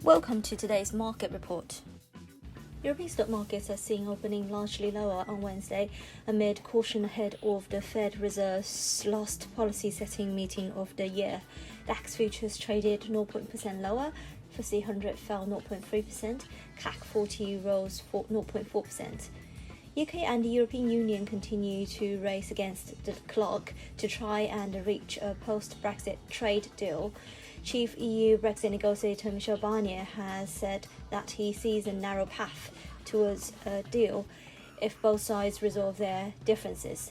Welcome to today's market report. European stock markets are seen opening largely lower on Wednesday amid caution ahead of the Fed Reserve's last policy-setting meeting of the year. DAX futures traded 0.% lower, FTSE 100 fell 0.3%, CAC 40 rose 0.4%. UK and the European Union continue to race against the clock to try and reach a post-Brexit trade deal. Chief EU Brexit negotiator Michel Barnier has said that he sees a narrow path towards a deal if both sides resolve their differences.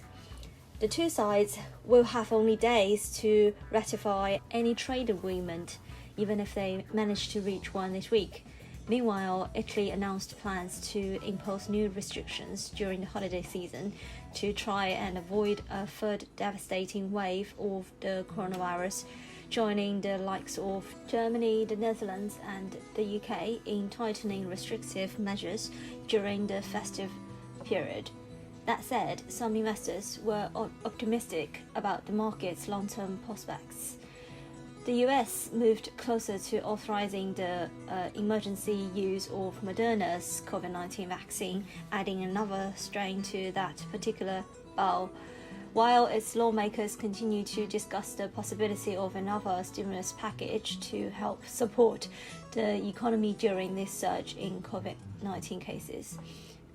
The two sides will have only days to ratify any trade agreement, even if they manage to reach one this week. Meanwhile, Italy announced plans to impose new restrictions during the holiday season to try and avoid a third devastating wave of the coronavirus, joining the likes of Germany, the Netherlands and the UK in tightening restrictive measures during the festive period. That said, some investors were optimistic about the market's long-term prospects. The US moved closer to authorising the emergency use of Moderna's COVID-19 vaccine, adding another strain to that particular bowl, while its lawmakers continue to discuss the possibility of another stimulus package to help support the economy during this surge in COVID-19 cases.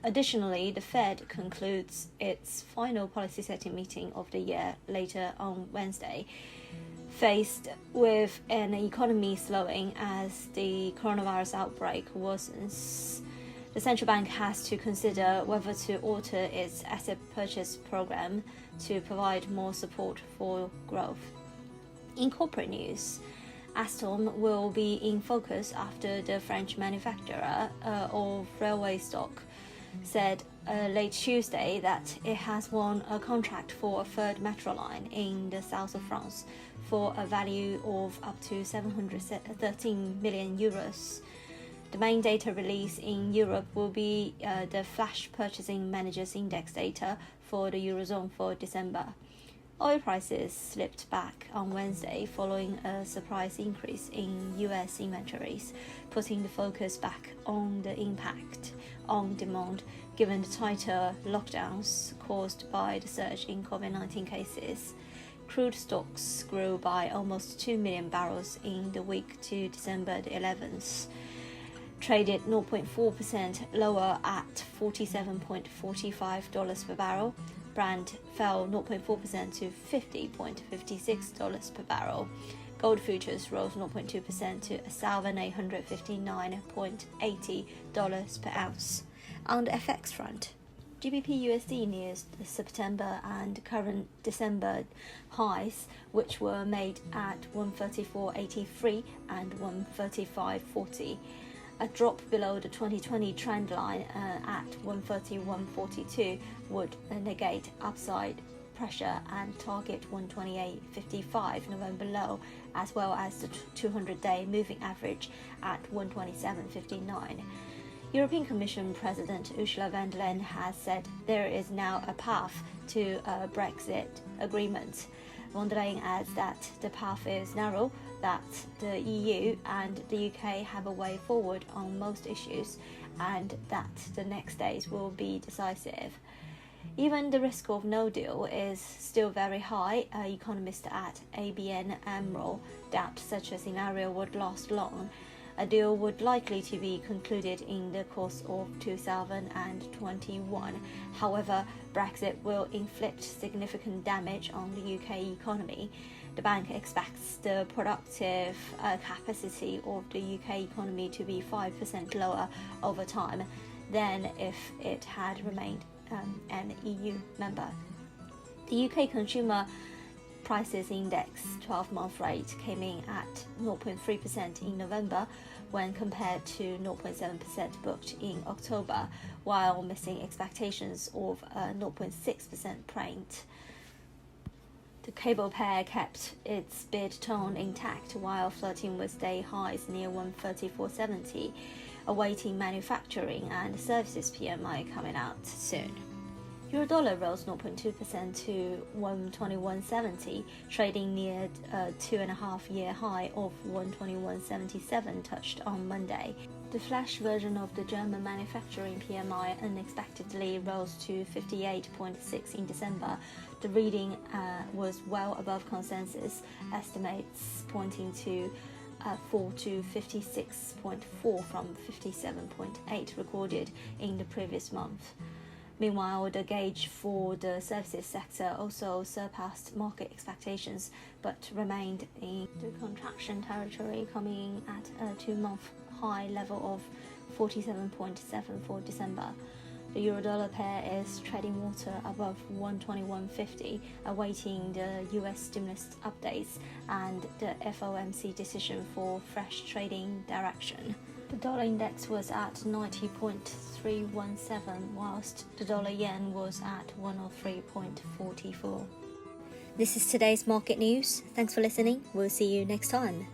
Additionally, the Fed concludes its final policy-setting meeting of the year later on Wednesday, faced with an economy slowing as the coronavirus outbreak worsens. The central bank has to consider whether to alter its asset purchase program to provide more support for growth. In corporate news, Alstom will be in focus after the French manufacturer of railway stock said late Tuesday that it has won a contract for a third metro line in the south of France for a value of up to 713 million euros. The main data release in Europe will be the Flash Purchasing Managers Index data for the Eurozone for December. Oil prices slipped back on Wednesday following a surprise increase in US inventories, putting the focus back on the impact on demand given the tighter lockdowns caused by the surge in COVID-19 cases. Crude stocks grew by almost 2 million barrels in the week to December the 11th, traded 0.4% lower at $47.45 per barrel. Brent fell 0.4% to $50.56 per barrel. Gold futures rose 0.2% to $1,859.80 per ounce. On the FX front, GBP USD nears the September and current December highs, which were made at 134.83 and 135.40. A drop below the 2020 trend line at 131.42 would negate upside pressure and target 128.55 November low, as well as the 200-day moving average at 127.59. European Commission President Ursula von der Leyen has said there is now a path to a Brexit agreement. Von der Leyen adds that the path is narrow, that the EU and the UK have a way forward on most issues, and that the next days will be decisive. Even the risk of no deal is still very high. Economists at ABN AMRO doubt such a scenario would last long. A deal would likely to be concluded in the course of 2021. However, Brexit will inflict significant damage on the UK economy. The bank expects the productive capacity of the UK economy to be 5% lower over time than if it had remained an EU member. The UK Consumer Prices Index 12-month rate came in at 0.3% in November when compared to 0.7% booked in October, while missing expectations of a 0.6% print. The cable pair kept its bid tone intact while flirting with day highs near 134.70, awaiting manufacturing and services PMI coming out soon. Euro-dollar rose 0.2% to 121.70, trading near a 2.5-year high of 121.77 touched on Monday. The flash version of the German manufacturing PMI unexpectedly rose to 58.6 in December. The reading was well above consensus estimates, pointing to fall to 56.4 from 57.8 recorded in the previous month. Meanwhile, the gauge for the services sector also surpassed market expectations, but remained in the contraction territory, coming in at a 2-month high level of 47.7 for December. The euro-dollar pair is treading water above 121.50, awaiting the US stimulus updates and the FOMC decision for fresh trading direction. The dollar index was at 90.317, whilst the dollar yen was at 103.44. This is today's market news. Thanks for listening. We'll see you next time.